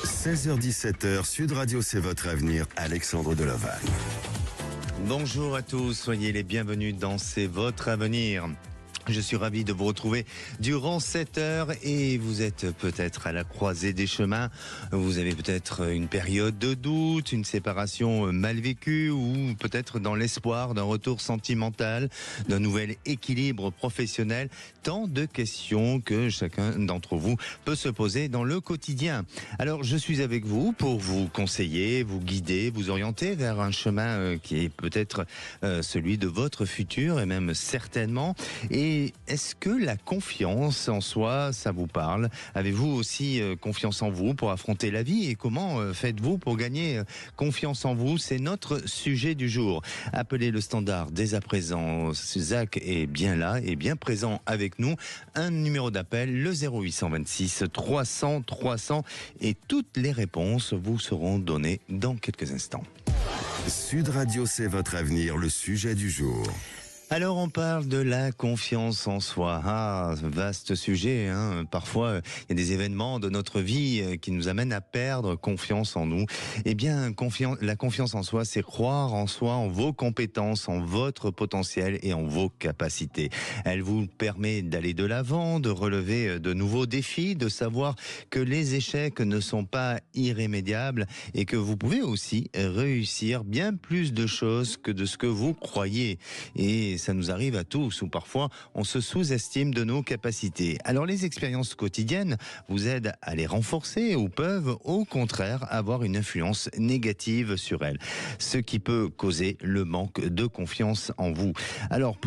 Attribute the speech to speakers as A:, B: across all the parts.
A: 16h-17h, Sud Radio, c'est votre avenir. Alexandre Delaval.
B: Bonjour à tous, soyez les bienvenus dans C'est votre avenir. Je suis ravi de vous retrouver durant cette heure et vous êtes peut-être à la croisée des chemins. Vous avez peut-être une période de doute, une séparation mal vécue ou peut-être dans l'espoir d'un retour sentimental, d'un nouvel équilibre professionnel. Tant de questions que chacun d'entre vous peut se poser dans le quotidien. Alors je suis avec vous pour vous conseiller, vous guider, vous orienter vers un chemin qui est peut-être celui de votre futur et même certainement. Et est-ce que la confiance en soi, ça vous parle? Avez-vous aussi confiance en vous pour affronter la vie? Et comment faites-vous pour gagner confiance en vous? C'est notre sujet du jour. Appelez le standard dès à présent. Zach est bien là et bien présent avec nous. Un numéro d'appel, le 0826 300 300. Et toutes les réponses vous seront données dans quelques instants.
A: Sud Radio, c'est votre avenir, le sujet du jour.
B: Alors on parle de la confiance en soi. Ah, vaste sujet, hein. Parfois, il y a des événements de notre vie qui nous amènent à perdre confiance en nous. Eh bien, la confiance en soi, c'est croire en soi, en vos compétences, en votre potentiel et en vos capacités. Elle vous permet d'aller de l'avant, de relever de nouveaux défis, de savoir que les échecs ne sont pas irrémédiables et que vous pouvez aussi réussir bien plus de choses que de ce que vous croyez. Et ça nous arrive à tous, ou parfois on se sous-estime de nos capacités. Alors les expériences quotidiennes vous aident à les renforcer ou peuvent au contraire avoir une influence négative sur elles, ce qui peut causer le manque de confiance en vous. Alors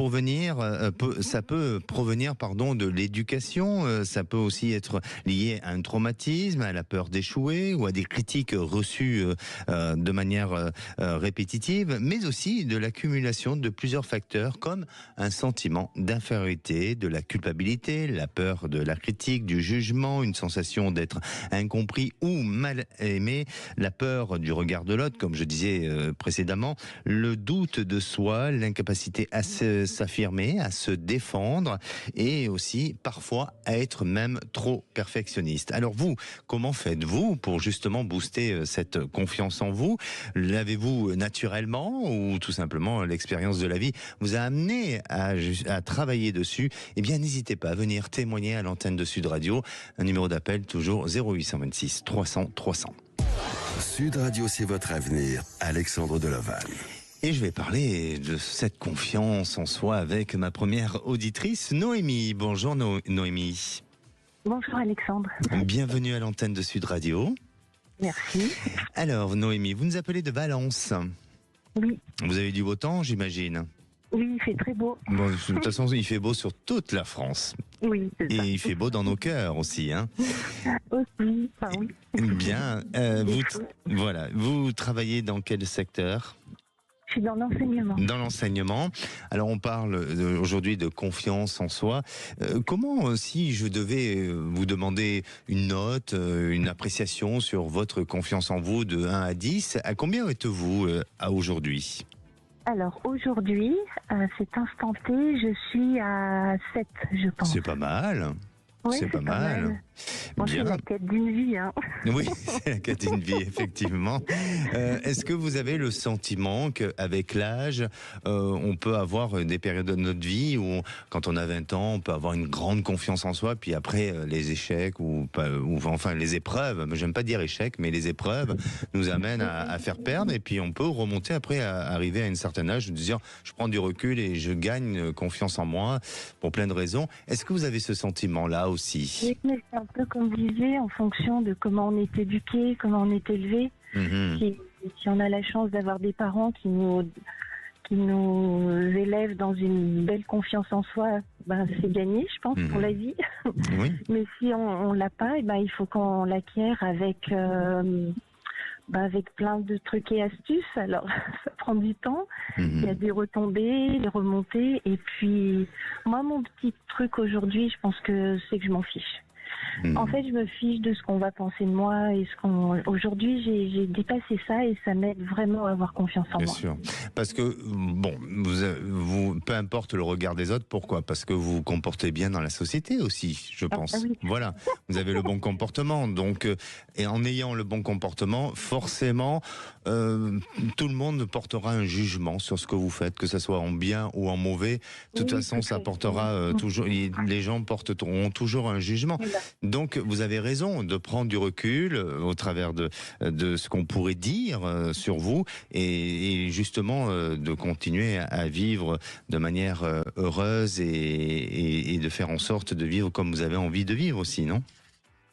B: ça peut provenir de l'éducation, ça peut aussi être lié à un traumatisme, à la peur d'échouer ou à des critiques reçues de manière répétitive, mais aussi de l'accumulation de plusieurs facteurs comme un sentiment d'infériorité, de la culpabilité, la peur de la critique, du jugement, une sensation d'être incompris ou mal aimé, la peur du regard de l'autre, comme je disais précédemment, le doute de soi, l'incapacité à s'affirmer, à se défendre et aussi parfois à être même trop perfectionniste. Alors vous, comment faites-vous pour justement booster cette confiance en vous? L'avez-vous naturellement ou tout simplement l'expérience de la vie vous a amené à travailler dessus? Eh bien, n'hésitez pas à venir témoigner à l'antenne de Sud Radio. Un numéro d'appel toujours 0826 300 300.
A: Sud Radio, c'est votre avenir. Alexandre Delaval.
B: Et je vais parler de cette confiance en soi avec ma première auditrice, Noémie. Bonjour Noémie.
C: Bonjour Alexandre.
B: Bienvenue à l'antenne de Sud Radio.
C: Merci.
B: Alors Noémie, vous nous appelez de Valence.
C: Oui.
B: Vous avez du beau temps, j'imagine?
C: Oui, il fait très beau.
B: Bon, de toute façon, il fait beau sur toute la France.
C: Oui, c'est ça.
B: Et il fait beau dans nos cœurs aussi, hein.
C: Aussi, enfin oui.
B: Bien. Vous travaillez dans quel secteur?
C: Je suis dans l'enseignement.
B: Dans l'enseignement. Alors on parle aujourd'hui de confiance en soi. Comment, si je devais vous demander une note, une appréciation sur votre confiance en vous de 1 à 10, à combien êtes-vous à aujourd'hui?
C: Alors aujourd'hui, à cet instant T, je suis à 7, je pense.
B: C'est pas mal.
C: Oui,
B: c'est pas mal.
C: Bon, c'est la quête d'une vie, hein.
B: Oui, c'est la quête d'une vie, effectivement. Est-ce que vous avez le sentiment qu'avec l'âge, on peut avoir des périodes de notre vie où, quand on a 20 ans, on peut avoir une grande confiance en soi, puis après, les échecs, enfin les épreuves, j'aime pas dire échecs, mais les épreuves nous amènent à faire perdre, et puis on peut remonter après, à arriver à un certain âge, de dire, je prends du recul et je gagne confiance en moi, pour plein de raisons. Est-ce que vous avez ce sentiment-là aussi?
C: Oui, mais c'est un peu comme vous disiez, en fonction de comment on est éduqué, comment on est élevé. Si on a la chance d'avoir des parents qui nous élèvent dans une belle confiance en soi, c'est gagné, je pense, pour la vie.
B: Oui.
C: Mais si on l'a pas, il faut qu'on l'acquiert avec plein de trucs et astuces. Alors, ça prend du temps. Il y a des retombées, des remontées. Et puis, moi, mon petit truc aujourd'hui, je pense que c'est que je m'en fiche. En fait, je me fiche de ce qu'on va penser de moi et Aujourd'hui, j'ai dépassé ça et ça m'aide vraiment à avoir confiance en moi.
B: Bien sûr. Parce que, bon, peu importe le regard des autres, pourquoi ? Parce que vous vous comportez bien dans la société aussi, je pense.
C: Oui.
B: Voilà. Vous avez le bon comportement. Donc, et en ayant le bon comportement, forcément, tout le monde portera un jugement sur ce que vous faites, que ce soit en bien ou en mauvais. De toute façon, ça portera toujours, les gens auront toujours un jugement. Donc, vous avez raison de prendre du recul au travers de ce qu'on pourrait dire sur vous et justement de continuer à vivre de manière heureuse et de faire en sorte de vivre comme vous avez envie de vivre aussi, non ?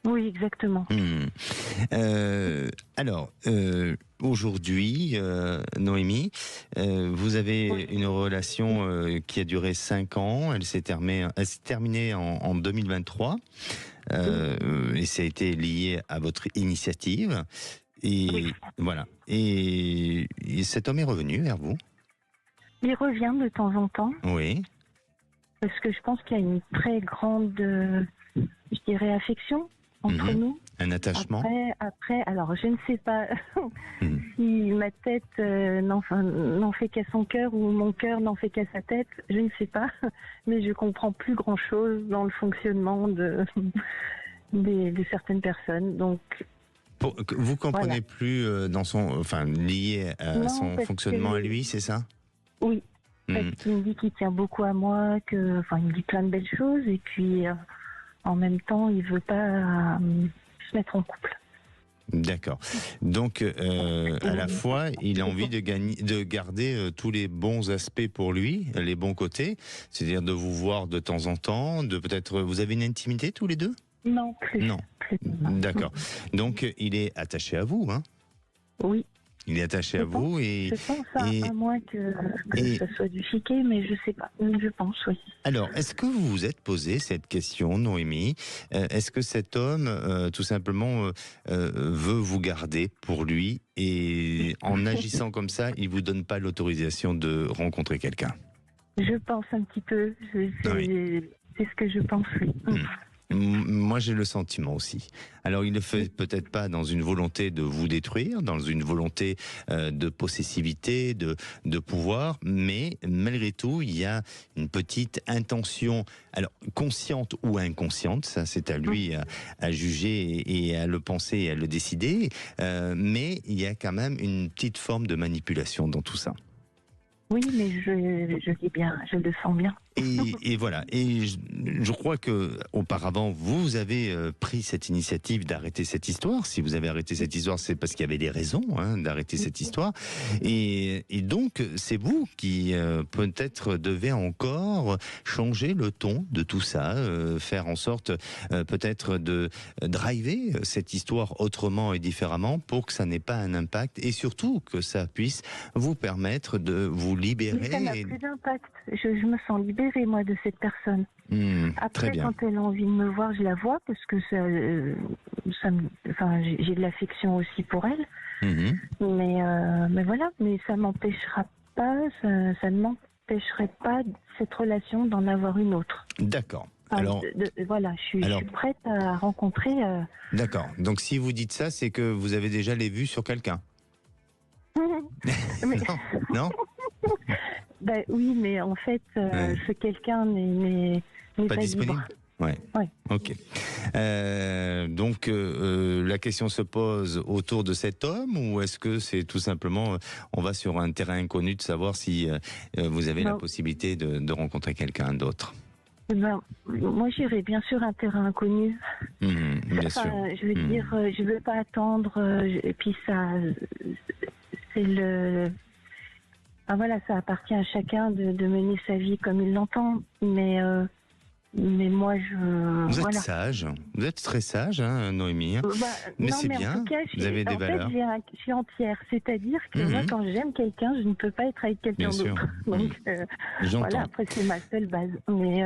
C: Oui, exactement.
B: Alors, aujourd'hui, Noémie, vous avez une relation qui a duré 5 ans. Elle s'est terminée en 2023. Et ça a été lié à votre initiative. Et voilà. Et cet homme est revenu vers vous ?
C: Il revient de temps en temps.
B: Oui.
C: Parce que je pense qu'il y a une très grande, je dirais, affection entre nous.
B: Un attachement.
C: Après, alors je ne sais pas si ma tête n'en fait qu'à son cœur ou mon cœur n'en fait qu'à sa tête, je ne sais pas, mais je comprends plus grand-chose dans le fonctionnement de certaines personnes. Donc,
B: vous comprenez plus lié à son fonctionnement à lui, c'est ça ?
C: Oui. Parce qu'il me dit qu'il tient beaucoup à moi, il me dit plein de belles choses et puis en même temps, il veut pas se mettre en couple.
B: D'accord. Donc, à la fois, il a envie de garder tous les bons aspects pour lui, les bons côtés, c'est-à-dire de vous voir de temps en temps, de peut-être. Vous avez une intimité tous les deux ?
C: Non, plus.
B: Non. D'accord. Donc, il est attaché à vous, hein ?
C: Oui.
B: Il est attaché à vous et...
C: Je pense à moins que ça soit du chiquet, mais je sais pas. Je pense, oui.
B: Alors, est-ce que vous vous êtes posé cette question, Noémie ? Est-ce que cet homme, tout simplement, veut vous garder pour lui et en agissant comme ça, il vous donne pas l'autorisation de rencontrer quelqu'un ?
C: Je pense un petit peu. C'est ce que je pense, oui.
B: Moi, j'ai le sentiment aussi. Alors, il ne fait peut-être pas dans une volonté de vous détruire, dans une volonté de possessivité, de pouvoir, mais malgré tout, il y a une petite intention, alors consciente ou inconsciente, ça c'est à lui à juger et à le penser et à le décider, mais il y a quand même une petite forme de manipulation dans tout ça.
C: Oui, mais je dis bien, je le sens bien.
B: Et voilà. Et je crois que auparavant, vous avez pris cette initiative d'arrêter cette histoire. Si vous avez arrêté cette histoire, c'est parce qu'il y avait des raisons d'arrêter cette histoire. Et donc, c'est vous qui peut-être devez encore changer le ton de tout ça, faire en sorte peut-être de driver cette histoire autrement et différemment pour que ça n'ait pas un impact et surtout que ça puisse vous permettre de vous libérer.
C: Mais ça n'a plus d'impact. Je me sens libérée, moi, de cette personne. Après, quand elle a envie de me voir, je la vois parce que j'ai de l'affection aussi pour elle. Mais voilà, mais ça m'empêchera pas, ça ne m'empêcherait pas cette relation d'en avoir une autre.
B: D'accord.
C: Alors, voilà, je suis prête à rencontrer.
B: D'accord. Donc, si vous dites ça, c'est que vous avez déjà les vues sur quelqu'un. Non.
C: Oui, mais en fait, ce quelqu'un n'est pas
B: disponible.
C: Libre.
B: Ouais. Ok. Donc la question se pose autour de cet homme ou est-ce que c'est tout simplement on va sur un terrain inconnu de savoir si vous avez la possibilité de rencontrer quelqu'un d'autre?
C: Moi, j'irais bien sûr un terrain inconnu.
B: Bien sûr.
C: Je veux dire, je veux pas attendre. Et puis ça, c'est le. Voilà, ça appartient à chacun de mener sa vie comme il l'entend. Mais moi,
B: Vous êtes sage. Vous êtes très sage, Noémie. Mais c'est bien. En tout cas, vous avez des valeurs.
C: Je suis entière. C'est-à-dire que moi, quand j'aime quelqu'un, je ne peux pas être avec quelqu'un d'autre. Donc, voilà, après, c'est ma seule base. Mais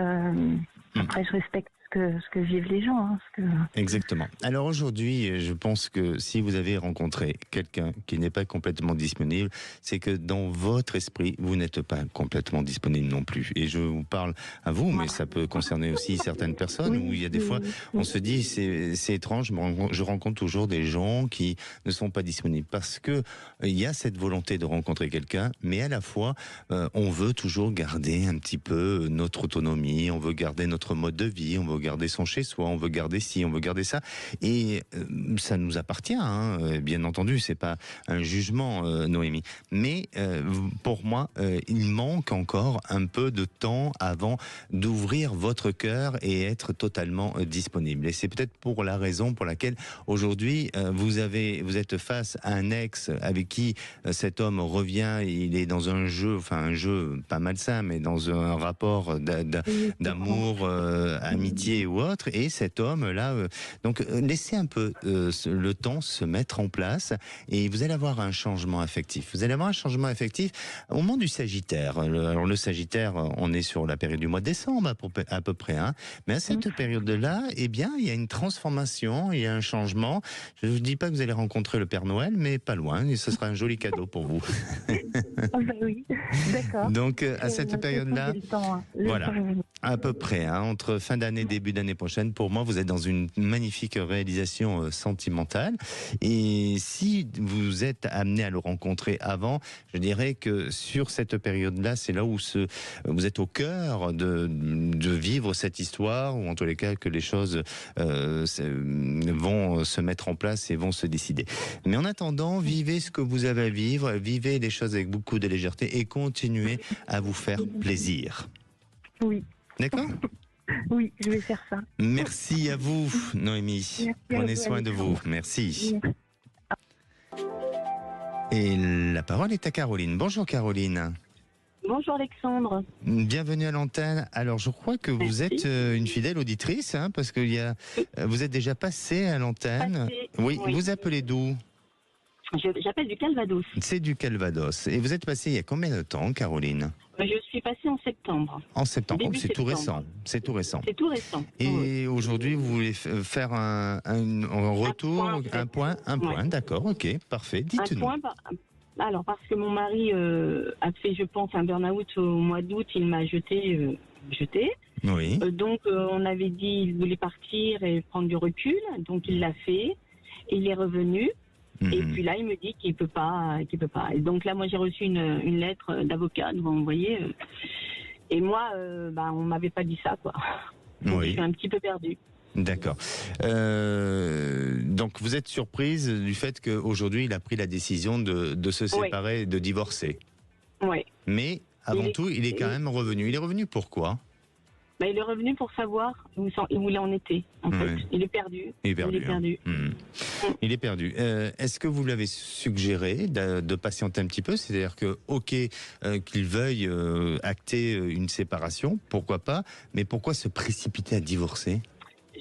C: après, je respecte ce que vivent les gens. Hein,
B: Exactement. Alors aujourd'hui, je pense que si vous avez rencontré quelqu'un qui n'est pas complètement disponible, c'est que dans votre esprit, vous n'êtes pas complètement disponible non plus. Et je vous parle à vous, mais ça peut concerner aussi certaines personnes où il y a des fois, on se dit, c'est étrange, je rencontre toujours des gens qui ne sont pas disponibles parce que il y a cette volonté de rencontrer quelqu'un, mais à la fois, on veut toujours garder un petit peu notre autonomie, on veut garder notre mode de vie, on veut garder son chez-soi, on veut garder ci, on veut garder ça, et ça nous appartient, hein, bien entendu, c'est pas un jugement, Noémie, mais pour moi, il manque encore un peu de temps avant d'ouvrir votre cœur et être totalement disponible. Et c'est peut-être pour la raison pour laquelle aujourd'hui vous êtes face à un ex avec qui cet homme revient, il est dans un jeu pas malsain, mais dans un rapport d'amour, amitié ou autre, et cet homme-là, donc laissez un peu le temps se mettre en place, et vous allez avoir un changement affectif. Vous allez avoir un changement affectif au moment du Sagittaire. Alors le Sagittaire, on est sur la période du mois de décembre à peu près, hein, mais à cette période-là, eh bien, il y a une transformation, il y a un changement. Je ne vous dis pas que vous allez rencontrer le Père Noël, mais pas loin, et ce sera un joli cadeau pour vous.
C: Oui, d'accord.
B: Donc à cette période-là, voilà, à peu près, hein, entre fin d'année, début d'année prochaine, pour moi, vous êtes dans une magnifique réalisation sentimentale. Et si vous êtes amené à le rencontrer avant, je dirais que sur cette période-là, c'est là où vous êtes au cœur de vivre cette histoire, ou en tous les cas que les choses vont se mettre en place et vont se décider. Mais en attendant, vivez ce que vous avez à vivre, vivez les choses avec beaucoup de légèreté et continuez à vous faire plaisir.
C: Oui.
B: D'accord ?
C: Oui, je vais faire ça.
B: Merci à vous, Noémie.
C: Merci.
B: Prenez soin de vous. Merci. Et la parole est à Caroline. Bonjour Caroline.
D: Bonjour Alexandre.
B: Bienvenue à l'antenne. Alors je crois que vous êtes une fidèle auditrice, hein, parce que vous êtes déjà passée à l'antenne. Oui, vous appelez d'où ?
D: J'appelle du Calvados.
B: C'est du Calvados. Et vous êtes passée il y a combien de temps, Caroline ?
D: Je suis passée en septembre.
B: En septembre, c'est tout
D: septembre.
B: récent. C'est tout récent.
D: C'est tout récent.
B: Et aujourd'hui, vous voulez faire un retour, un point, d'accord, ok, parfait. Dites-nous.
D: Alors, parce que mon mari a fait, je pense, un burn-out au mois d'août, il m'a jeté.
B: Oui.
D: Donc, on avait dit qu'il voulait partir et prendre du recul. Donc, il l'a fait. Il est revenu. Et puis là, il me dit qu'il peut pas. Et donc là, moi, j'ai reçu une lettre d'avocat, vous voyez. Et moi, on m'avait pas dit ça, quoi. Donc, je suis un petit peu perdue.
B: D'accord. Donc, vous êtes surprise du fait qu'aujourd'hui, il a pris la décision de se séparer, de divorcer.
D: Oui.
B: Mais avant tout, il est quand même revenu. Il est revenu pourquoi ?
D: Il est revenu pour savoir où il en était, en fait. Il est perdu.
B: Il est perdu. Est-ce que vous lui avez suggéré de patienter un petit peu ? C'est-à-dire que, qu'il veuille acter une séparation, pourquoi pas, mais pourquoi se précipiter à divorcer ?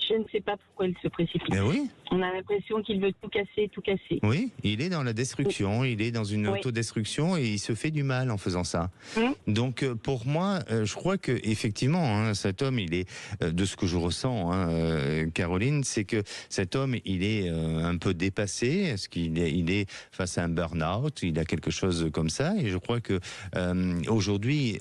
D: Je ne sais pas pourquoi il se précipite.
B: Ben oui.
D: On a l'impression qu'il veut tout casser.
B: Oui, il est dans la destruction, il est dans une autodestruction et il se fait du mal en faisant ça. Donc pour moi, je crois que effectivement, hein, cet homme, il est, de ce que je ressens, hein, Caroline, c'est que cet homme, il est un peu dépassé, est-ce qu'il est face à un burn-out, il a quelque chose comme ça, et je crois que aujourd'hui,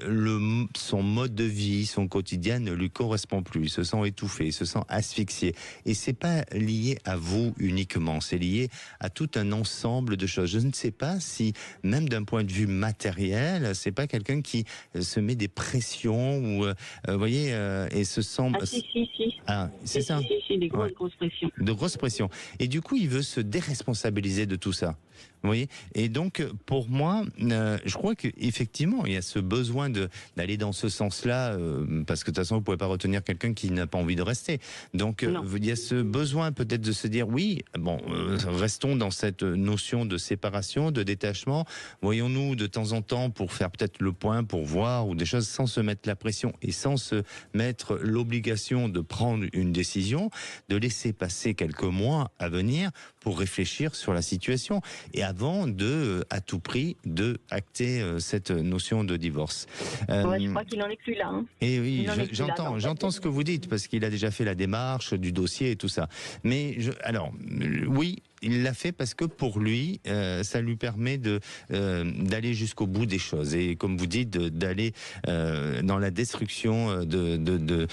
B: son mode de vie, son quotidien ne lui correspond plus, il se sent étouffé, il se sent asphyxié, et c'est pas lié à vous uniquement, c'est lié à tout un ensemble de choses. Je ne sais pas si, même d'un point de vue matériel, c'est pas quelqu'un qui se met des pressions ou, vous voyez, et se sent...
D: Si.
B: Ah, c'est ça.
D: Si, des grosses pressions.
B: De grosses pressions. Et du coup, il veut se déresponsabiliser de tout ça. Vous voyez ? Et donc, pour moi, je crois qu'effectivement, il y a ce besoin d'aller dans ce sens-là, parce que de toute façon, vous ne pouvez pas retenir quelqu'un qui n'a pas envie de rester. Donc, il y a ce besoin peut-être de se dire, oui, bon, restons dans cette notion de séparation, de détachement. Voyons-nous de temps en temps pour faire peut-être le point, pour voir, ou des choses sans se mettre la pression et sans se mettre l'obligation de prendre une décision, de laisser passer quelques mois à venir pour réfléchir sur la situation. et avant de, à tout prix, de acter cette notion de divorce.
D: Je crois qu'il n'en est plus là. Hein.
B: Et oui, j'entends ce que vous dites, parce qu'il a déjà fait la démarche du dossier et tout ça. Mais oui, il l'a fait parce que pour lui, ça lui permet d'aller jusqu'au bout des choses. Et comme vous dites, d'aller dans la destruction de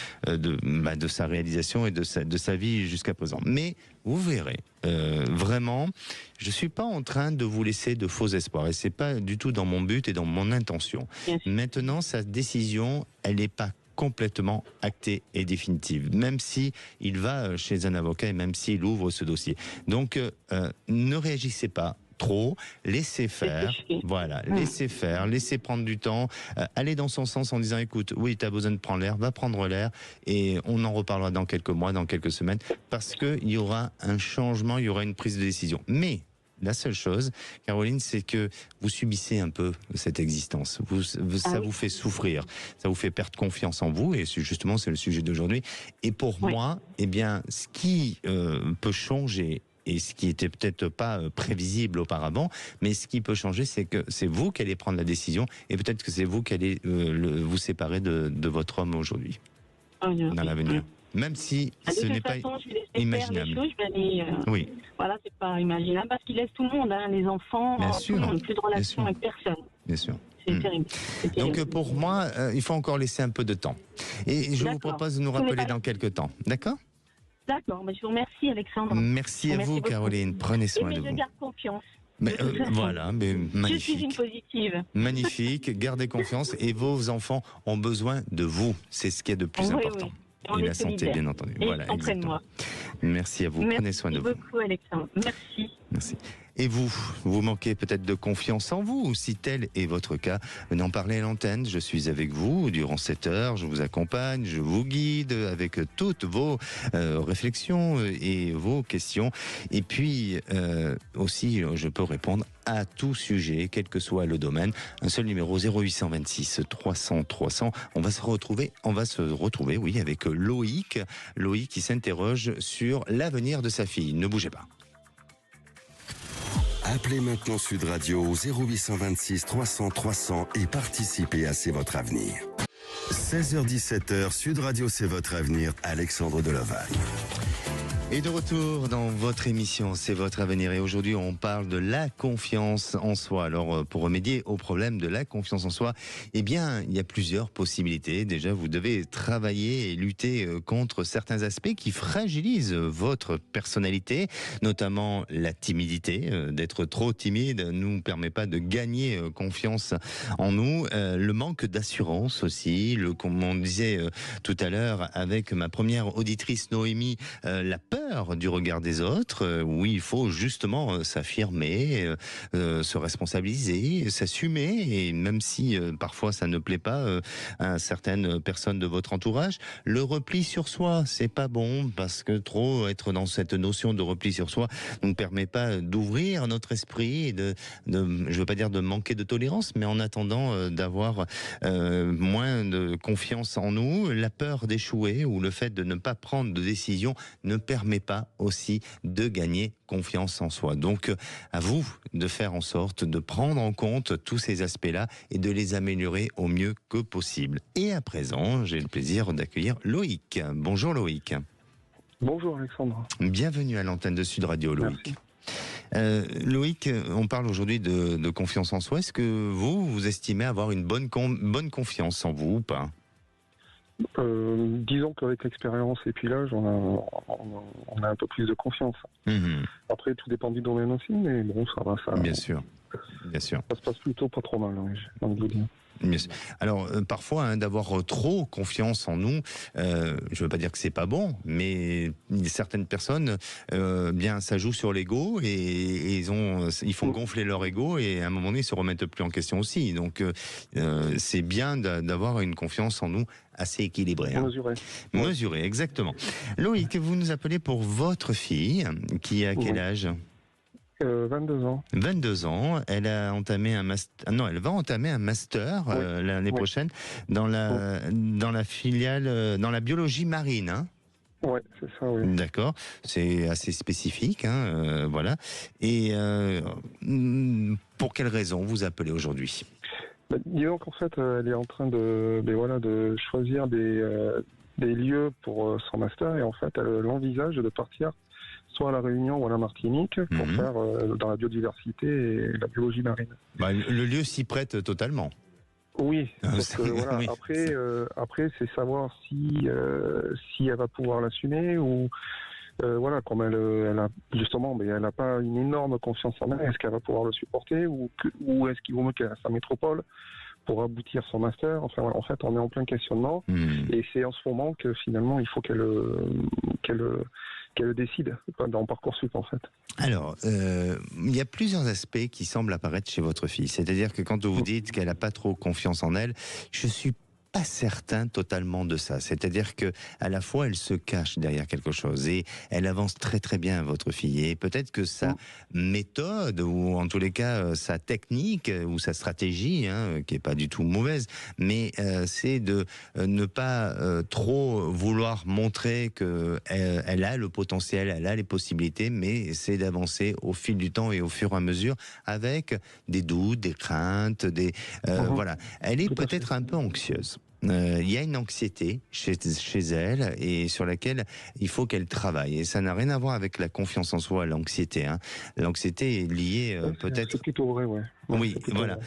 B: sa réalisation et de sa vie jusqu'à présent. Mais vous verrez, vraiment, je suis pas en train de vous laisser de faux espoirs. Et c'est pas du tout dans mon but et dans mon intention. Maintenant, sa décision, elle n'est pas complètement actée et définitive, même si il va chez un avocat et même s'il ouvre ce dossier. Donc, ne réagissez pas trop, laissez faire, voilà, laissez faire, laissez prendre du temps, allez dans son sens en disant, écoute, oui, tu as besoin de prendre l'air, va prendre l'air, et on en reparlera dans quelques mois, dans quelques semaines, parce qu'il y aura un changement, il y aura une prise de décision. Mais la seule chose, Caroline, c'est que vous subissez un peu cette existence. Ça vous fait souffrir, ça vous fait perdre confiance en vous, et justement, c'est le sujet d'aujourd'hui. Et pour moi, eh bien, ce qui peut changer, et ce qui était peut-être pas prévisible auparavant, mais ce qui peut changer, c'est que c'est vous qui allez prendre la décision, et peut-être que c'est vous qui allez vous séparer de votre homme aujourd'hui, dans l'avenir. Même si ce n'est pas imaginable. Oui.
D: Voilà, c'est pas imaginable parce qu'il laisse tout le monde, les enfants, tout le monde, plus de relation avec personne.
B: Bien sûr.
D: C'est terrible.
B: Donc pour moi, il faut encore laisser un peu de temps. Et je vous propose de nous rappeler dans quelques temps. D'accord ?
D: D'accord, mais je vous remercie, Alexandre.
B: Merci à vous, Caroline. Prenez soin de vous.
D: Je garde confiance.
B: Voilà, mais magnifique.
D: Je suis une positive.
B: Magnifique, gardez confiance et vos enfants ont besoin de vous. C'est ce qui est de plus important.
D: Et
B: la santé, bien entendu.
D: Et
B: voilà, exactement. Merci à vous. Prenez soin de vous.
D: Merci beaucoup, Alexandre. Merci.
B: Merci. Et vous manquez peut-être de confiance en vous, si tel est votre cas, venez en parler à l'antenne. Je suis avec vous durant 7 heures, je vous accompagne, je vous guide avec toutes vos réflexions et vos questions. Et puis aussi, je peux répondre à tout sujet, quel que soit le domaine. Un seul numéro, 0826 300 300. On va se retrouver, oui, avec Loïc qui s'interroge sur l'avenir de sa fille. Ne bougez pas.
A: Appelez maintenant Sud Radio au 0826 300 300 et participez à C'est votre avenir. 16h-17h, Sud Radio C'est votre avenir, Alexandre Deloval.
B: Et de retour dans votre émission, c'est votre avenir. Et aujourd'hui, on parle de la confiance en soi. Alors, pour remédier au problème de la confiance en soi, eh bien, il y a plusieurs possibilités. Déjà, vous devez travailler et lutter contre certains aspects qui fragilisent votre personnalité, notamment la timidité. D'être trop timide ne nous permet pas de gagner confiance en nous. Le manque d'assurance aussi, comme on disait tout à l'heure avec ma première auditrice Noémie, la peur du regard des autres, où il faut justement s'affirmer, se responsabiliser, s'assumer, et même si parfois ça ne plaît pas à certaines personnes de votre entourage, le repli sur soi, c'est pas bon, parce que trop être dans cette notion de repli sur soi ne nous permet pas d'ouvrir notre esprit et je veux pas dire de manquer de tolérance, mais en attendant d'avoir moins de confiance en nous. La peur d'échouer ou le fait de ne pas prendre de décision ne permet pas aussi de gagner confiance en soi. Donc, à vous de faire en sorte de prendre en compte tous ces aspects-là et de les améliorer au mieux que possible. Et à présent, j'ai le plaisir d'accueillir Loïc. Bonjour Loïc.
E: Bonjour Alexandre.
B: Bienvenue à l'antenne de Sud Radio, Loïc. Loïc, on parle aujourd'hui de confiance en soi. Est-ce que vous estimez avoir une bonne confiance en vous ou pas ?
E: Disons qu'avec l'expérience et puis l'âge, on a un peu plus de confiance. Après, tout dépend du domaine aussi, mais bon, ça va.
B: Bien sûr. Ça
E: se passe plutôt pas trop mal, j'ai envie de dire.
B: Alors parfois d'avoir trop confiance en nous, je veux pas dire que c'est pas bon, mais certaines personnes bien ça joue sur l'ego et ils font gonfler leur ego et à un moment donné ils se remettent plus en question aussi. Donc c'est bien d'avoir une confiance en nous assez équilibrée. Mesurée, exactement. Loïc, vous nous appelez pour votre fille qui a quel âge ?
E: 22 ans.
B: 22 ans. Elle a entamé un master. Non, elle va entamer un master l'année prochaine dans la filiale, dans la biologie marine. Hein.
E: Ouais, c'est ça, oui.
B: D'accord, c'est assez spécifique, hein, voilà. Et pour quelle raison vous appelez aujourd'hui?
E: Disons qu'en fait, elle est en train de choisir des lieux pour son master, et en fait, elle envisage de partir soit à La Réunion ou à la Martinique pour faire dans la biodiversité et la biologie marine.
B: Le lieu s'y prête totalement.
E: Oui, sauf que, voilà,
B: oui.
E: après c'est savoir si elle va pouvoir l'assumer ou voilà, comme elle a justement, mais elle n'a pas une énorme confiance en elle, est-ce qu'elle va pouvoir le supporter ou est-ce qu'il vaut mieux qu'elle reste à métropole pour aboutir son master? Enfin, en fait, on est en plein questionnement et c'est en ce moment que finalement il faut qu'elle décide dans Parcoursup, en fait.
B: Alors, il y a plusieurs aspects qui semblent apparaître chez votre fille. C'est-à-dire que quand vous dites qu'elle n'a pas trop confiance en elle, je suis pas certain totalement de ça. C'est-à-dire que à la fois elle se cache derrière quelque chose et elle avance très très bien, votre fille. Et peut-être que sa méthode ou en tous les cas sa technique ou sa stratégie, qui est pas du tout mauvaise, mais c'est de ne pas trop vouloir montrer que elle a le potentiel, elle a les possibilités, mais c'est d'avancer au fil du temps et au fur et à mesure avec des doutes, des craintes, voilà. Elle est peut-être un peu anxieuse. Il y a une anxiété chez elle et sur laquelle il faut qu'elle travaille. Et ça n'a rien à voir avec la confiance en soi, l'anxiété. L'anxiété est liée peut-être...
E: C'est plutôt vrai, ouais.
B: Oui, voilà.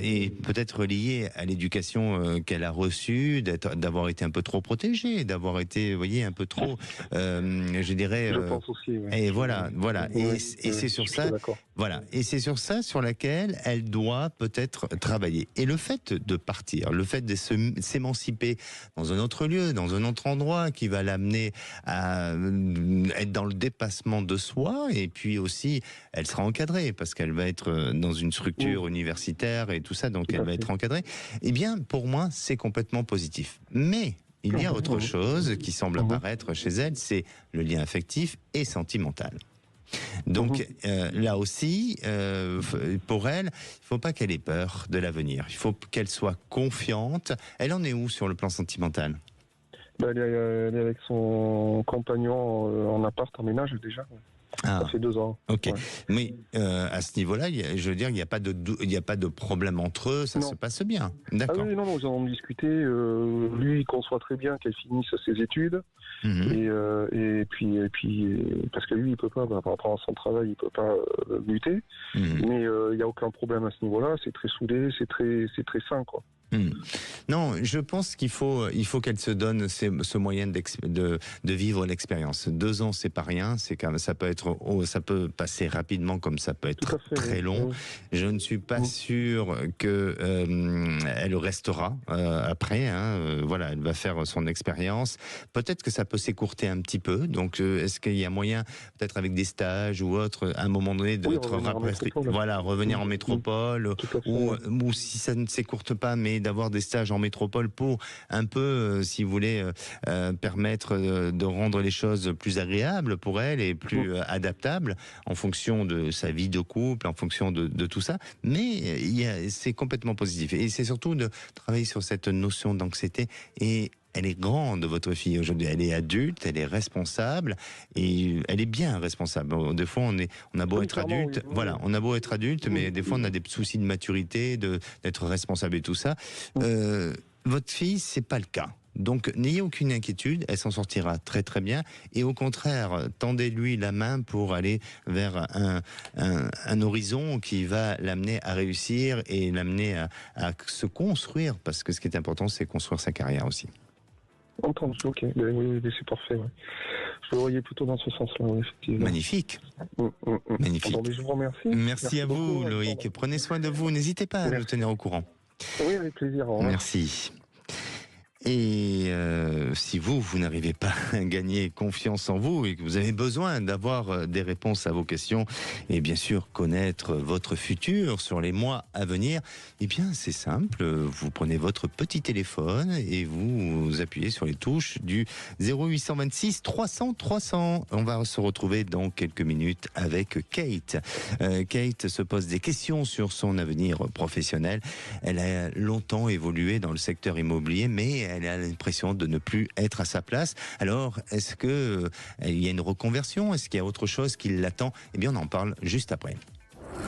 B: Et peut-être liée à l'éducation qu'elle a reçue, d'avoir été un peu trop protégée, d'avoir été, vous voyez, un peu trop, je dirais...
E: Je pense aussi, ouais.
B: Et voilà. Et c'est sur ça... Voilà. Et c'est sur ça sur laquelle elle doit peut-être travailler. Et le fait de partir, le fait de s'émanciper dans un autre lieu, dans un autre endroit qui va l'amener à être dans le dépassement de soi, et puis aussi elle sera encadrée parce qu'elle va être dans une structure universitaire et tout ça, donc elle va être encadrée. Eh bien, pour moi, c'est complètement positif. Mais il y a autre chose qui semble apparaître chez elle, c'est le lien affectif et sentimental. Donc là aussi, pour elle, il ne faut pas qu'elle ait peur de l'avenir. Il faut qu'elle soit confiante. Elle en est où sur le plan sentimental?
E: Elle est avec son compagnon en appart, en ménage déjà. Ça fait 2 ans.
B: Ok, mais à ce niveau-là, je veux dire, il n'y a pas de problème entre eux, ça se passe bien. D'accord.
E: Ah oui, non, nous avons discuté. Lui, il conçoit très bien qu'elle finisse ses études. Et puis, parce que lui, il peut pas, par rapport à son travail, il peut pas lutter. Mais il n'y a aucun problème à ce niveau-là. C'est très soudé, c'est très sain, quoi.
B: Non, je pense qu'il faut qu'elle se donne ce moyen de vivre l'expérience. 2 ans, c'est pas rien. C'est quand même, ça peut passer rapidement comme ça peut être très long. Je ne suis pas sûr que elle restera après. Voilà, elle va faire son expérience. Peut-être que ça peut s'écourter un petit peu. Donc, est-ce qu'il y a moyen, peut-être avec des stages ou autre, à un moment donné, revenir en métropole, ou si ça ne s'écourte pas, mais d'avoir des stages en métropole pour un peu, si vous voulez, permettre de rendre les choses plus agréables pour elle et plus adaptables en fonction de sa vie de couple, en fonction de tout ça. Mais c'est complètement positif. Et c'est surtout de travailler sur cette notion d'anxiété. Et elle est grande, votre fille, aujourd'hui. Elle est adulte, elle est responsable, et elle est bien responsable. Des fois, on a beau être adulte, on a beau être adulte, mais des fois, on a des soucis de maturité, d'être responsable et tout ça. Votre fille, c'est pas le cas. Donc, n'ayez aucune inquiétude, elle s'en sortira très très bien. Et au contraire, tendez-lui la main pour aller vers un horizon qui va l'amener à réussir et l'amener à se construire. Parce que ce qui est important, c'est construire sa carrière aussi.
E: Entendu, ok. Oui, c'est parfait. Ouais. Je le voyais plutôt dans ce sens-là, effectivement.
B: Magnifique. Magnifique.
E: Bon, je vous remercie.
B: Merci à vous, beaucoup, Loïc. Prenez soin de vous. N'hésitez pas à nous tenir au courant.
E: Oui, avec plaisir.
B: Merci. Et si vous n'arrivez pas à gagner confiance en vous et que vous avez besoin d'avoir des réponses à vos questions et bien sûr connaître votre futur sur les mois à venir, eh bien c'est simple, vous prenez votre petit téléphone et vous appuyez sur les touches du 0826 300 300. On va se retrouver dans quelques minutes avec Kate. Kate se pose des questions sur son avenir professionnel. Elle a longtemps évolué dans le secteur immobilier, mais elle a l'impression de ne plus être à sa place. Alors, est-ce que il y a une reconversion? Est-ce qu'il y a autre chose qui l'attend? Eh bien, on en parle juste après.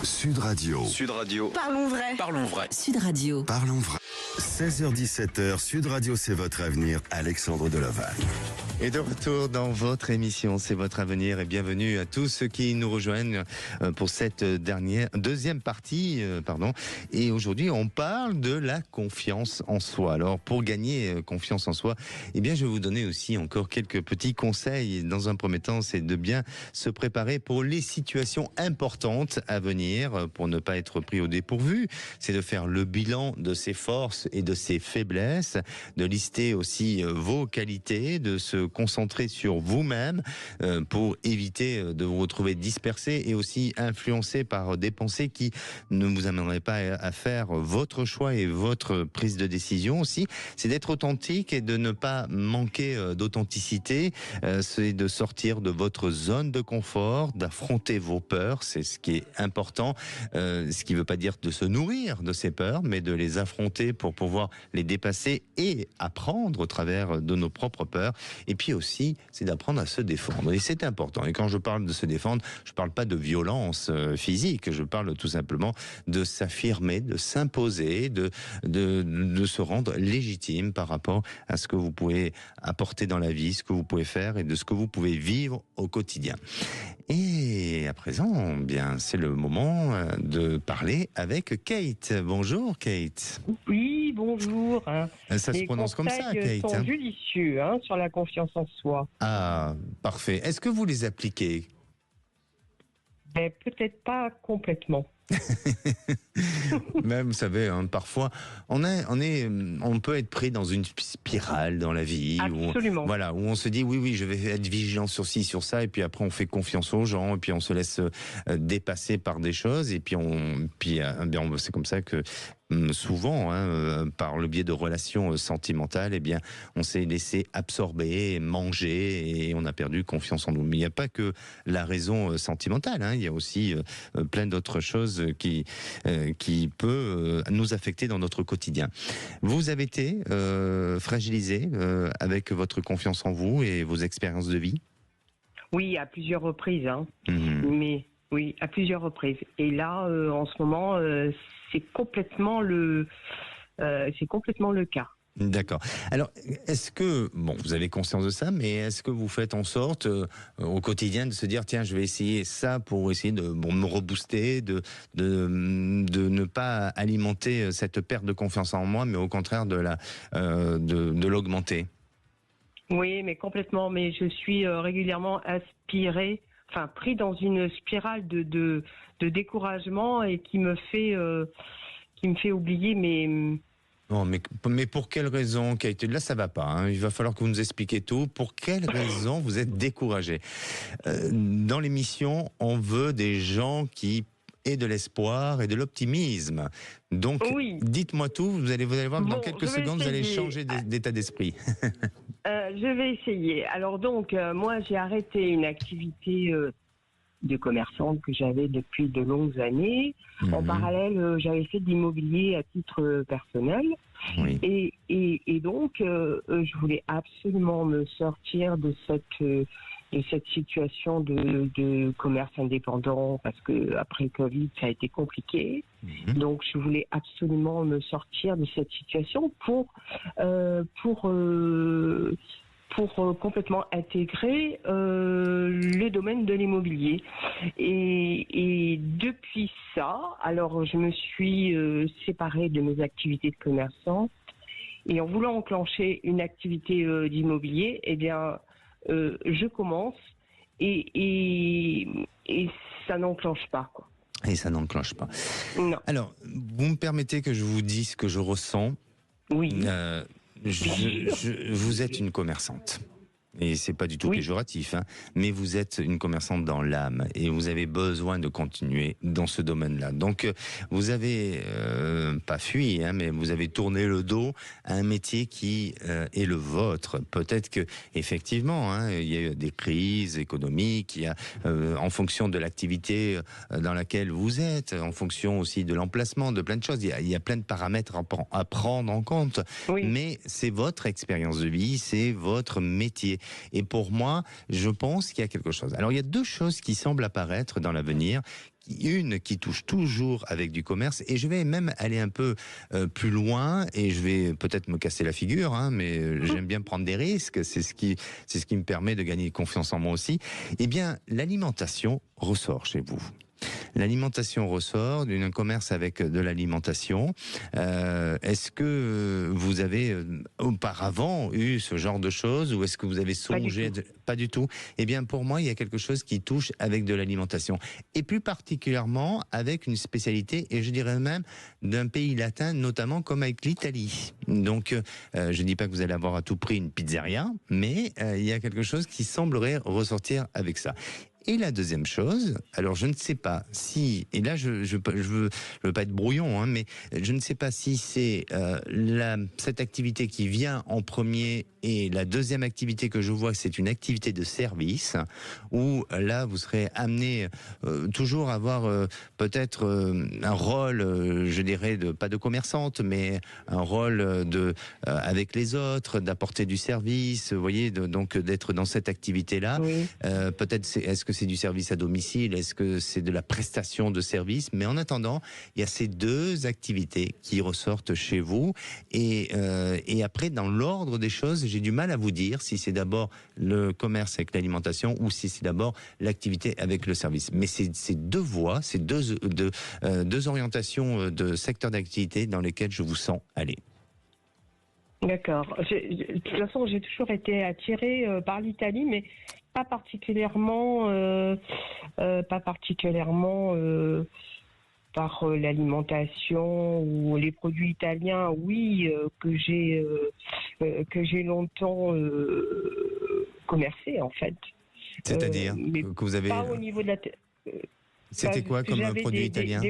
A: Sud Radio.
F: Sud Radio.
G: Parlons vrai.
F: Parlons vrai.
G: Sud Radio.
A: Parlons vrai. 16h-17h, Sud Radio, c'est votre avenir. Alexandre Deloval.
B: Et de retour dans votre émission, c'est votre avenir, et bienvenue à tous ceux qui nous rejoignent pour cette deuxième partie, Et aujourd'hui, on parle de la confiance en soi. Alors, pour gagner confiance en soi, eh bien, je vais vous donner aussi encore quelques petits conseils. Dans un premier temps, c'est de bien se préparer pour les situations importantes à venir, pour ne pas être pris au dépourvu. C'est de faire le bilan de ses forces et de ses faiblesses, de lister aussi vos qualités, de se concentrer sur vous-même pour éviter de vous retrouver dispersé et aussi influencé par des pensées qui ne vous amèneraient pas à faire votre choix et votre prise de décision aussi. C'est d'être authentique et de ne pas manquer d'authenticité. C'est de sortir de votre zone de confort, d'affronter vos peurs. C'est ce qui est important. Ce qui ne veut pas dire de se nourrir de ces peurs, mais de les affronter pour pouvoir les dépasser et apprendre au travers de nos propres peurs. Et puis aussi, c'est d'apprendre à se défendre. Et c'est important. Et quand je parle de se défendre, je ne parle pas de violence physique. Je parle tout simplement de s'affirmer, de s'imposer, de se rendre légitime par rapport à ce que vous pouvez apporter dans la vie, ce que vous pouvez faire et de ce que vous pouvez vivre au quotidien. Et à présent, bien, c'est le moment de parler avec Kate. Bonjour Kate.
H: Oui, bonjour.
B: Ça se prononce comme ça, Kate.
H: Les conseils sont judicieux sur la confiance en soi.
B: Ah, parfait. Est-ce que vous les appliquez?
H: Peut-être pas complètement.
B: Même, vous savez, parfois, on peut être pris dans une spirale dans la vie.
H: Absolument.
B: Où on se dit, oui, je vais être vigilant sur ci, sur ça, et puis après, on fait confiance aux gens, et puis on se laisse dépasser par des choses, et puis c'est comme ça que souvent, par le biais de relations sentimentales, eh bien, on s'est laissé absorber, manger, et on a perdu confiance en nous. Mais il n'y a pas que la raison sentimentale, il y a aussi plein d'autres choses qui peut nous affecter dans notre quotidien. Vous avez été fragilisé avec votre confiance en vous et vos expériences de vie?
H: Oui, à plusieurs reprises. Mais oui, à plusieurs reprises. Et là, en ce moment, c'est complètement le cas.
B: D'accord. Alors, est-ce que, vous avez conscience de ça, mais est-ce que vous faites en sorte au quotidien de se dire, tiens, je vais essayer ça pour essayer de me rebooster, de ne pas alimenter cette perte de confiance en moi, mais au contraire de l'augmenter?
H: Oui, mais complètement. Mais je suis régulièrement pris dans une spirale de découragement et qui me fait oublier mes...
B: Non, mais pour quelle raison, Kate? Là, ça va pas. Il va falloir que vous nous expliquiez tout. Pour quelle raison vous êtes découragé? Dans l'émission, on veut des gens qui aient de l'espoir et de l'optimisme. Donc, Dites-moi tout. Vous allez voir que dans quelques secondes, vous allez changer d'état d'esprit.
H: Je vais essayer. Alors donc, moi, j'ai arrêté une activité de commerçante que j'avais depuis de longues années. En parallèle, j'avais fait de l'immobilier à titre personnel.
B: Oui.
H: Et donc, je voulais absolument me sortir de cette situation de commerce indépendant parce que après le Covid, ça a été compliqué. Donc, je voulais absolument me sortir de cette situation pour complètement intégrer le domaine de l'immobilier. Et depuis ça, alors je me suis séparée de mes activités de commerçant et en voulant enclencher une activité d'immobilier, eh bien, je commence et ça n'enclenche pas, quoi.
B: Et ça n'enclenche pas.
H: Non.
B: Alors, vous me permettez que je vous dise ce que je ressens?
H: Oui.
B: Vous êtes une commerçante. Et c'est pas du tout
H: Oui.
B: péjoratif, hein, mais vous êtes une commerçante dans l'âme et vous avez besoin de continuer dans ce domaine-là. Donc, vous avez pas fui, hein, mais vous avez tourné le dos à un métier qui est le vôtre. Peut-être que effectivement, hein, il y a eu des crises économiques, il y a en fonction de l'activité dans laquelle vous êtes, en fonction aussi de l'emplacement, de plein de choses. Il y a plein de paramètres à prendre en compte.
H: Oui.
B: Mais c'est votre expérience de vie, c'est votre métier. Et pour moi, je pense qu'il y a quelque chose. Alors, il y a deux choses qui semblent apparaître dans l'avenir. Une qui touche toujours avec du commerce, et je vais même aller un peu plus loin, et je vais peut-être me casser la figure, hein, mais j'aime bien prendre des risques, c'est ce qui me permet de gagner confiance en moi aussi. Eh bien, l'alimentation ressort chez vous. L'alimentation ressort d'un commerce avec de l'alimentation. Est-ce que vous avez auparavant eu ce genre de choses, ou est-ce que vous avez songé Pas du tout. Eh bien, pour moi, il y a quelque chose qui touche avec de l'alimentation, et plus particulièrement avec une spécialité, et je dirais même d'un pays latin, notamment comme avec l'Italie. Donc, je ne dis pas que vous allez avoir à tout prix une pizzeria, mais il y a quelque chose qui semblerait ressortir avec ça. Et la deuxième chose, alors je ne sais pas si, et là je veux pas être brouillon, hein, mais je ne sais pas si c'est cette activité qui vient en premier, et la deuxième activité que je vois, c'est une activité de service, où là vous serez amené toujours à avoir peut-être un rôle, je dirais, pas de commerçante, mais un rôle avec les autres, d'apporter du service, vous voyez, donc d'être dans cette activité-là.
H: Oui.
B: Peut-être est-ce que c'est du service à domicile, est-ce que c'est de la prestation de service, mais en attendant, il y a ces deux activités qui ressortent chez vous, et après, dans l'ordre des choses, j'ai du mal à vous dire si c'est d'abord le commerce avec l'alimentation ou si c'est d'abord l'activité avec le service. Mais c'est deux voies, c'est deux orientations de secteurs d'activité dans lesquels je vous sens aller.
H: D'accord. De toute façon, j'ai toujours été attirée par l'Italie, mais pas particulièrement par l'alimentation ou les produits italiens. Oui, que j'ai longtemps commercé en fait.
B: C'est-à-dire
H: mais
B: que vous avez.
H: Pas au niveau de la.
B: C'était quoi comme produit italien?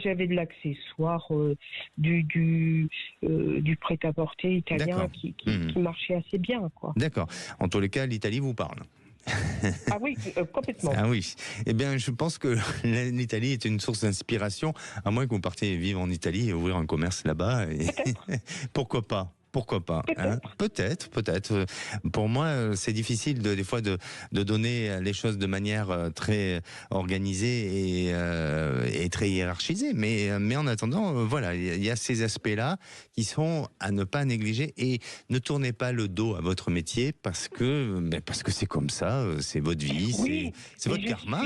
H: J'avais de l'accessoire, du prêt-à-porter italien qui marchait assez bien, quoi.
B: D'accord. En tous les cas, l'Italie vous parle.
H: Ah oui, complètement.
B: Ah oui. Eh bien, je pense que l'Italie est une source d'inspiration, à moins que vous partiez vivre en Italie et ouvrir un commerce là-bas. Pourquoi pas? Pourquoi pas, hein? Peut-être. Pour moi, c'est difficile des fois de donner les choses de manière très organisée et très hiérarchisée. Mais en attendant, voilà, il y a ces aspects-là qui sont à ne pas négliger. Et ne tournez pas le dos à votre métier parce que c'est comme ça, c'est votre vie,
H: oui,
B: c'est votre karma.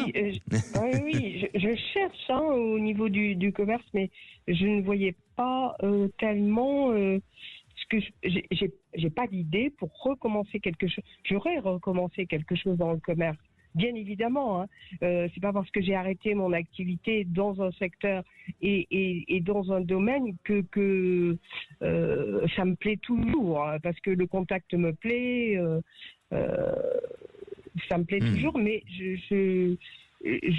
H: Oui, je cherche au niveau du commerce, mais je ne voyais pas tellement. Que j'ai pas d'idée pour recommencer quelque chose. J'aurais recommencé quelque chose dans le commerce, bien évidemment. C'est pas parce que j'ai arrêté mon activité dans un secteur et dans un domaine que ça me plaît toujours, hein, parce que le contact me plaît, ça me plaît toujours, mais je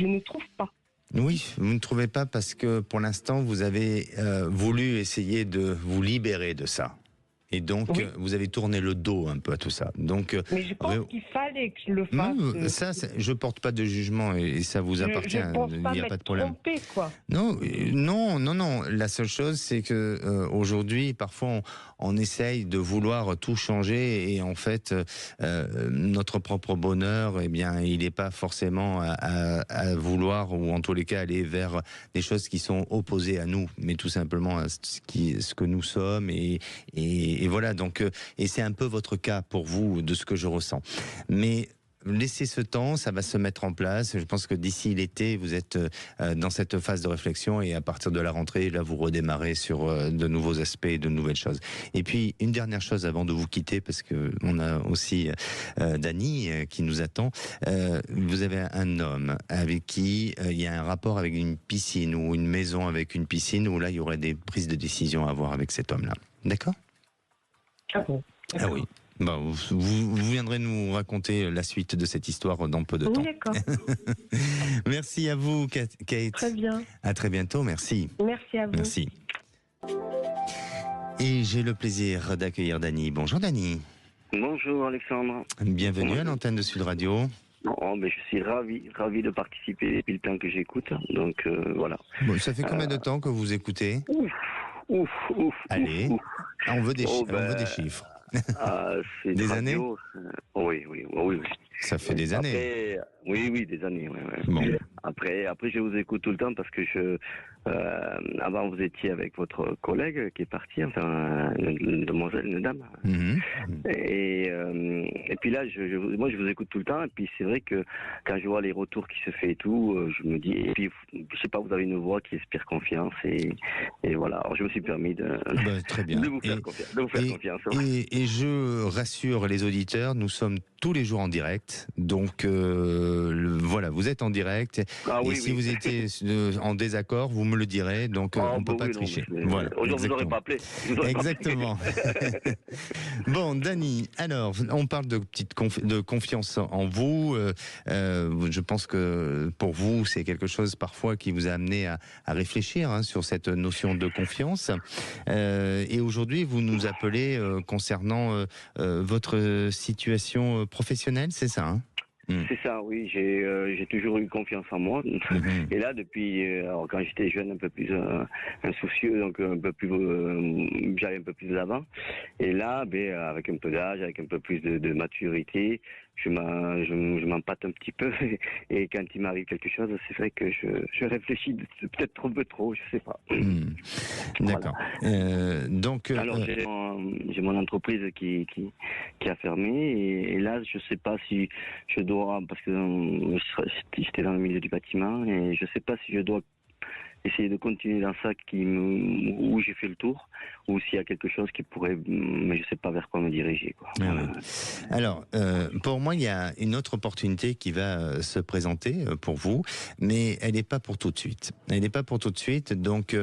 H: ne trouve pas.
B: Oui, vous ne trouvez pas parce que pour l'instant vous avez voulu essayer de vous libérer de ça. Et donc, vous avez tourné le dos un peu à tout ça. Donc,
H: mais je pense qu'il fallait que je le fasse.
B: Non, ça, je porte pas de jugement et ça vous appartient.
H: Il n'y a
B: pas de problème.
H: Trompé, quoi.
B: Non. La seule chose, c'est que aujourd'hui, parfois, on essaye de vouloir tout changer et en fait, notre propre bonheur, eh bien, il n'est pas forcément à vouloir, ou en tous les cas, aller vers des choses qui sont opposées à nous, mais tout simplement à ce que nous sommes et voilà, donc, et c'est un peu votre cas pour vous, de ce que je ressens. Mais laissez ce temps, ça va se mettre en place. Je pense que d'ici l'été, vous êtes dans cette phase de réflexion et à partir de la rentrée, là, vous redémarrez sur de nouveaux aspects, de nouvelles choses. Et puis, une dernière chose avant de vous quitter, parce que on a aussi Dany qui nous attend. Vous avez un homme avec qui il y a un rapport avec une piscine ou une maison avec une piscine où là, il y aurait des prises de décision à avoir avec cet homme-là. D'accord ?
H: Ah bon.
B: Ah oui. Bon, vous viendrez nous raconter la suite de cette histoire dans peu de temps.
H: Oui, d'accord.
B: Merci à vous, Kate.
H: Très bien.
B: À très bientôt, merci.
H: Merci à vous.
B: Merci. Et j'ai le plaisir d'accueillir Dany. Bonjour Dany.
F: Bonjour Alexandre.
B: Bienvenue à l'antenne de Sud Radio.
F: Oh, mais je suis ravi de participer depuis le temps que j'écoute. Donc voilà.
B: Bon, ça fait combien de temps que vous écoutez?
F: Ouf.
B: Allez, on veut des chiffres.
F: C'est
B: des
F: radio. Oui.
B: Ça fait des années.
F: Après, oui, des années. Ouais.
B: Bon.
F: Après, je vous écoute tout le temps parce que avant vous étiez avec votre collègue qui est parti, enfin une demoiselle, une dame. Et puis là, moi je vous écoute tout le temps. Et puis c'est vrai que quand je vois les retours qui se fait et tout, je me dis. Et puis je sais pas, vous avez une voix qui inspire confiance et voilà. Alors je me suis permis
B: très bien.
F: de vous faire confiance.
B: Et je rassure les auditeurs, nous sommes tous les jours en direct. Donc voilà, vous êtes en direct. Et si vous étiez en désaccord, vous me le direz. Donc on ne peut pas tricher. Voilà.
F: Aujourd'hui, vous n'aurez pas appelé.
B: Exactement. Bon, Dany, alors, on parle de confiance en vous. Je pense que pour vous, c'est quelque chose parfois qui vous a amené à réfléchir sur cette notion de confiance. Et aujourd'hui, vous nous appelez concernant votre situation professionnelle, c'est ça,
F: C'est ça, oui. J'ai toujours eu confiance en moi. Et là, depuis, alors quand j'étais jeune, un peu plus insoucieux, donc un peu plus, j'allais un peu plus de l'avant. Et là, avec un peu d'âge, avec un peu plus de maturité, je m'empâte un petit peu. Et quand il m'arrive quelque chose, c'est vrai que je réfléchis peut-être un peu trop, je sais pas.
B: D'accord.
F: Voilà.
B: Donc,
F: alors j'ai mon entreprise qui a fermé et là je sais pas si je dois, parce que j'étais dans le milieu du bâtiment et je sais pas si je dois essayer de continuer dans ça où j'ai fait le tour, ou s'il y a quelque chose qui pourrait, mais je sais pas vers quoi me diriger, quoi.
B: Alors, pour moi, il y a une autre opportunité qui va se présenter pour vous, mais elle n'est pas pour tout de suite. Donc,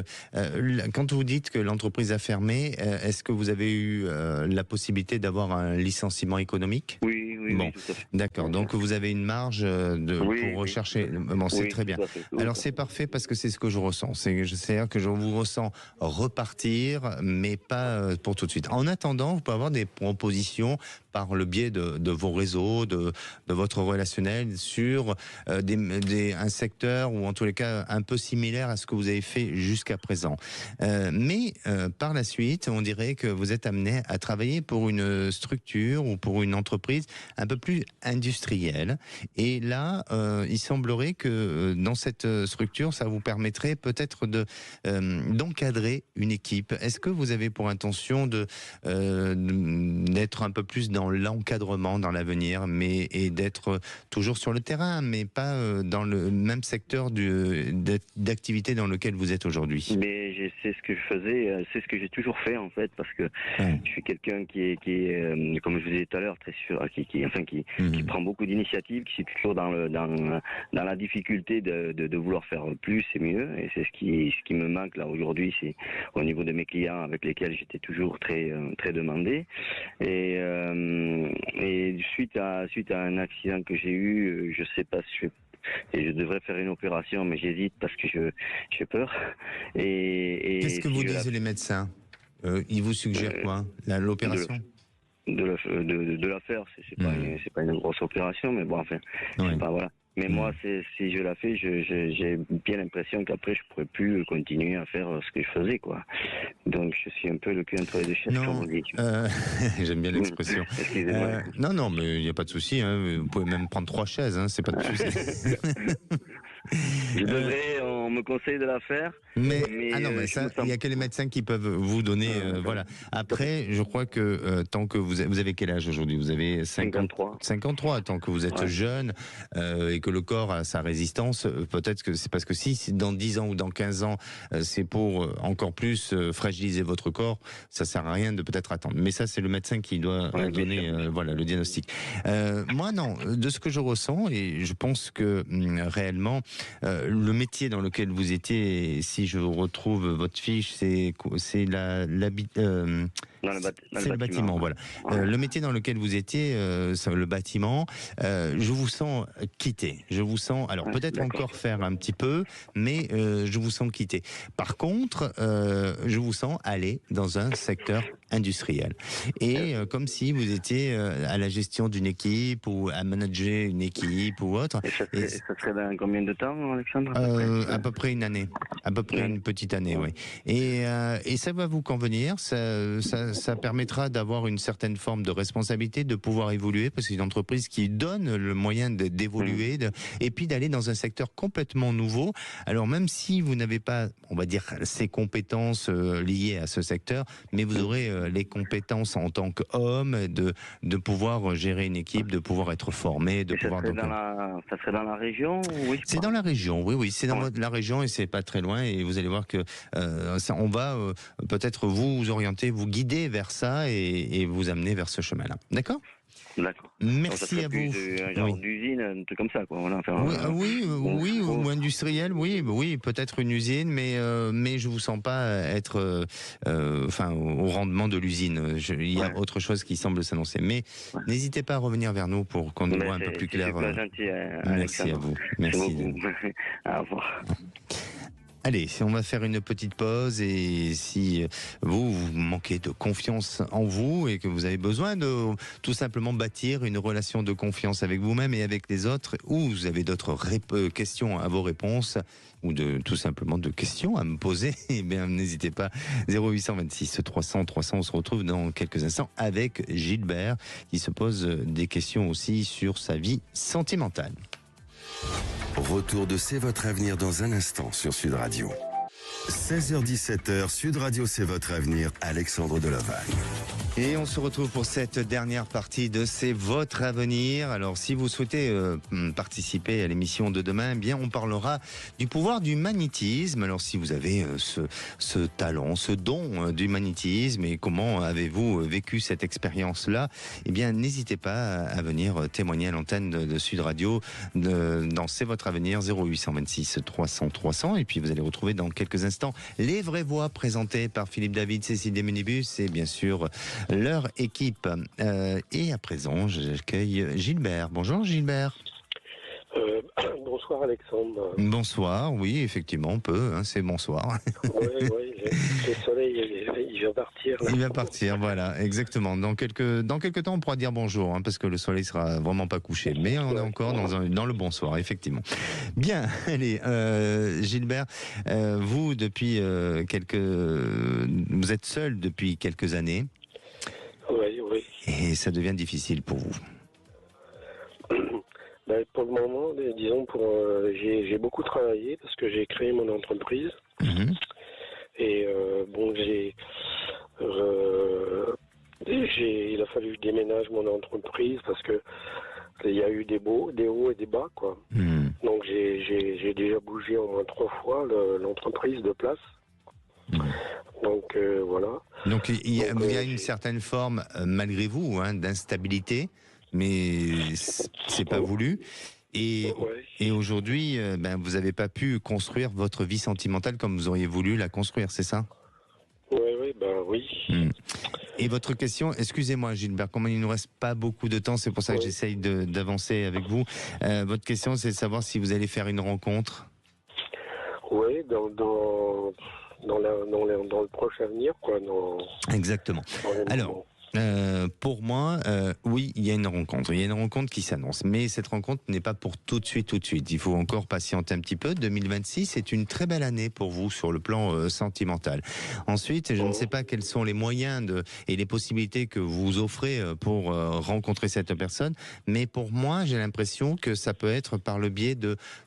B: quand vous dites que l'entreprise a fermé, est-ce que vous avez eu la possibilité d'avoir un licenciement économique?
F: Oui,
B: bon,
F: tout à fait.
B: D'accord. Donc, vous avez une marge pour rechercher. Bon, c'est très bien. Alors, c'est parfait parce que c'est ce que je ressens. C'est-à-dire que je vous ressens repartir, mais pas pour tout de suite. En attendant, vous pouvez avoir des propositions par le biais de vos réseaux, de votre relationnel sur un secteur ou en tous les cas un peu similaire à ce que vous avez fait jusqu'à présent. Mais par la suite, on dirait que vous êtes amené à travailler pour une structure ou pour une entreprise un peu plus industrielle. Et là, il semblerait que dans cette structure, ça vous permettrait peut-être d'encadrer une équipe. Est-ce que vous avez pour intention d'être un peu plus dans l'encadrement dans l'avenir, et d'être toujours sur le terrain, mais pas dans le même secteur d'activité dans lequel vous êtes aujourd'hui?
F: Mais c'est ce que je faisais, c'est ce que j'ai toujours fait en fait, parce que je suis quelqu'un qui est comme je vous disais tout à l'heure, très sûr, qui prend beaucoup d'initiatives, qui est toujours dans la difficulté de vouloir faire plus et mieux, et c'est ce qui me manque là aujourd'hui, c'est au niveau de mes clients avec lesquels j'étais toujours très demandé, et suite à un accident que j'ai eu, je sais pas si je devrais faire une opération, mais j'hésite parce que j'ai peur.
B: Qu'est-ce que vous disent les médecins? Ils vous suggèrent quoi? L'opération?
F: De la faire, c'est pas une grosse opération, mais bon, enfin, c'est pas, voilà. Mais moi, si je la fais, j'ai bien l'impression qu'après, je pourrais plus continuer à faire ce que je faisais, quoi. Donc, je suis un peu le cul entre les deux chaises, comme on dit.
B: J'aime bien l'expression. Non, mais il n'y a pas de souci. Vous pouvez même prendre 3 chaises, c'est pas de souci.
F: On me conseille de la faire.
B: Mais ça, il n'y a que les médecins qui peuvent vous donner. Voilà. Après, je crois que tant que vous avez quel âge aujourd'hui? Vous avez
F: 53.
B: 53. Tant que vous êtes jeune et que le corps a sa résistance, peut-être que c'est parce que si dans 10 ans ou dans 15 ans, c'est pour encore plus fragiliser votre corps, ça sert à rien de peut-être attendre. Mais ça, c'est le médecin qui doit donner le diagnostic. Moi, non. De ce que je ressens, et je pense que réellement, le métier dans lequel vous étiez, si je retrouve votre fiche, c'est
F: le
B: bâtiment, voilà.
F: Ouais.
B: Le métier dans lequel vous étiez, le bâtiment, je vous sens quitter. Je vous sens, alors peut-être encore faire un petit peu, mais je vous sens quitter. Par contre, je vous sens aller dans un secteur industriel. Et comme si vous étiez à la gestion d'une équipe ou à manager une équipe ou autre.
F: Et ça serait dans combien de temps, Alexandre?
B: À peu près une année. À peu près une petite année, oui. Et ça va vous convenir. Ça permettra d'avoir une certaine forme de responsabilité, de pouvoir évoluer, parce que c'est une entreprise qui donne le moyen d'évoluer, et puis d'aller dans un secteur complètement nouveau. Alors même si vous n'avez pas, on va dire, ces compétences liées à ce secteur, mais vous aurez les compétences en tant qu'homme, de pouvoir gérer une équipe, de pouvoir être formé, de pouvoir...
F: Ça serait dans la région, oui.
B: C'est dans la région, oui, c'est dans la région et c'est pas très loin, et vous allez voir que on va peut-être vous orienter, vous guider vers ça et vous amener vers ce chemin-là. D'accord ?
F: D'accord.
B: Merci à vous.
F: Un genre d'usine, un truc comme ça, quoi. Voilà, enfin,
B: oui, ou industriel, oui, peut-être une usine, mais je vous sens pas être, au rendement de l'usine. Il y a autre chose qui semble s'annoncer. Mais n'hésitez pas à revenir vers nous pour qu'on y voit un peu plus clair.
F: C'est gentil,
B: merci à vous. Merci.
F: Au revoir.
B: Allez, on va faire une petite pause, et si vous manquez de confiance en vous et que vous avez besoin de tout simplement bâtir une relation de confiance avec vous-même et avec les autres, ou vous avez d'autres questions à vos réponses, ou tout simplement de questions à me poser, eh bien n'hésitez pas, 0826 300 300, on se retrouve dans quelques instants avec Gilbert qui se pose des questions aussi sur sa vie sentimentale.
A: Retour de C'est votre avenir dans un instant sur Sud Radio. 16h-17h, Sud Radio C'est votre avenir, Alexandre Delovagne.
B: Et on se retrouve pour cette dernière partie de C'est votre avenir. Alors si vous souhaitez participer à l'émission de demain, eh bien on parlera du pouvoir du magnétisme. Alors si vous avez ce talent, ce don du magnétisme, et comment avez-vous vécu cette expérience-là, eh bien n'hésitez pas à venir témoigner à l'antenne de Sud Radio dans C'est votre avenir, 0826 300 300. Et puis vous allez retrouver dans quelques instants les vraies voix présentées par Philippe David, Cécile Desmunibus et bien sûr leur équipe. Et à présent, j'accueille Gilbert. Bonjour Gilbert.
G: Bonsoir Alexandre.
B: Bonsoir, oui, effectivement, on peut, c'est bonsoir.
G: Oui, le soleil, il va partir. Là.
B: Il va partir, voilà, exactement. Dans quelques temps, on pourra dire bonjour, parce que le soleil sera vraiment pas couché. Mais on est encore dans le bonsoir, effectivement. Bien, allez, Gilbert, vous, depuis vous êtes seul depuis quelques années.
G: Oui.
B: Et ça devient difficile pour vous.
G: Pour le moment, disons, j'ai beaucoup travaillé parce que j'ai créé mon entreprise. Et il a fallu que je déménage mon entreprise parce que il y a eu des hauts et des bas, quoi. Donc j'ai déjà bougé au moins 3 fois l'entreprise de place. Donc voilà.
B: Donc il y a une certaine forme, malgré vous, d'instabilité, mais c'est pas voulu. Et aujourd'hui, vous n'avez pas pu construire votre vie sentimentale comme vous auriez voulu la construire, c'est ça ?
G: Oui.
B: Et votre question, excusez-moi Gilbert, comme il ne nous reste pas beaucoup de temps, c'est pour ça que j'essaye d'avancer avec vous. Votre question, c'est de savoir si vous allez faire une rencontre.
G: Oui, dans le proche avenir, quoi.
B: Exactement. Alors, pour moi, oui, il y a une rencontre. Il y a une rencontre qui s'annonce. Mais cette rencontre n'est pas pour tout de suite. Il faut encore patienter un petit peu. 2026, c'est une très belle année pour vous sur le plan sentimental. Ensuite, je ne sais pas quels sont les moyens et les possibilités que vous offrez pour rencontrer cette personne. Mais pour moi, j'ai l'impression que ça peut être par le biais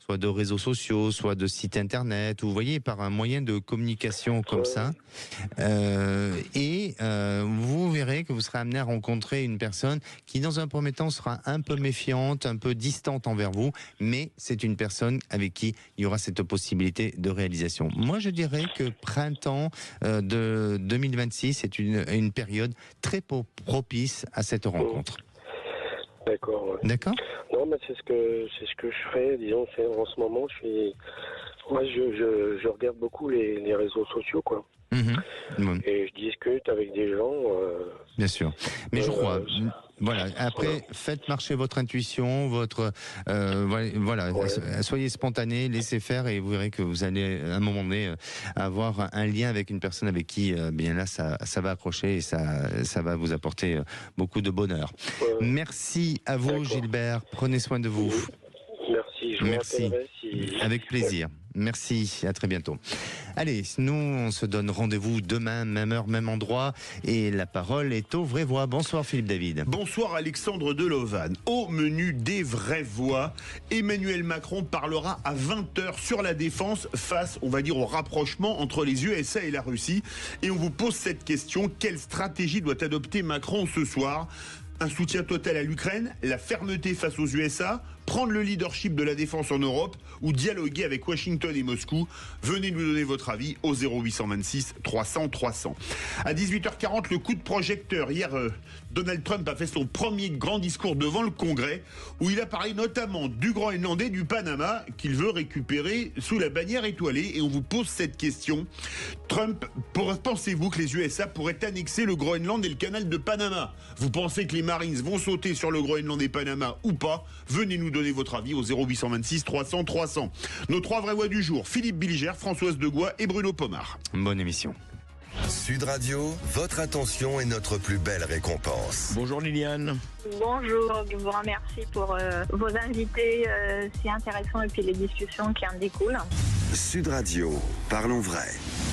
B: soit de réseaux sociaux, soit de sites internet, ou vous voyez, par un moyen de communication comme ça. Vous verrez que vous serez amené à rencontrer une personne qui, dans un premier temps, sera un peu méfiante, un peu distante envers vous, mais c'est une personne avec qui il y aura cette possibilité de réalisation. Moi, je dirais que printemps de 2026 est une période très propice à cette rencontre.
G: D'accord.
B: D'accord.
G: Non, mais c'est ce que je ferai. Disons, en ce moment, je Moi, je regarde beaucoup les réseaux sociaux, quoi. Et je discute avec des gens.
B: Bien sûr. Mais je crois. Voilà. Après, faites marcher votre intuition, soyez spontané, laissez faire, et vous verrez que vous allez à un moment donné avoir un lien avec une personne avec qui, bien là, ça va accrocher et ça va vous apporter beaucoup de bonheur. Merci à vous, Gilbert. Prenez soin de vous.
G: Merci. Je vous rappellerai si...
B: Avec plaisir. Merci, à très bientôt. Allez, nous, on se donne rendez-vous demain, même heure, même endroit. Et la parole est aux vraies voix. Bonsoir Philippe David.
I: Bonsoir Alexandre Delovan. Au menu des vraies voix, Emmanuel Macron parlera à 20h sur la défense face, on va dire, au rapprochement entre les USA et la Russie. Et on vous pose cette question, quelle stratégie doit adopter Macron ce soir ? Un soutien total à l'Ukraine, la fermeté face aux USA, prendre le leadership de la défense en Europe ou dialoguer avec Washington et Moscou. Venez nous donner votre avis au 0826 300 300. À 18h40, le coup de projecteur. Hier, Donald Trump a fait son premier grand discours devant le Congrès où il a parlé notamment du Groenland et du Panama qu'il veut récupérer sous la bannière étoilée. Et on vous pose cette question. Trump, pensez-vous que les USA pourraient annexer le Groenland et le canal de Panama ? Vous pensez que les Marines vont sauter sur le Groenland et Panama ou pas ? Venez nous donner votre avis au 0826 300 300. Nos trois vraies voix du jour, Philippe Bilger, Françoise Degois et Bruno Pomar.
B: Bonne émission.
A: Sud Radio, votre attention est notre plus belle récompense.
J: Bonjour Liliane.
K: Bonjour, je vous remercie pour vos invités si intéressants et puis les discussions qui en découlent.
A: Sud Radio, parlons vrai.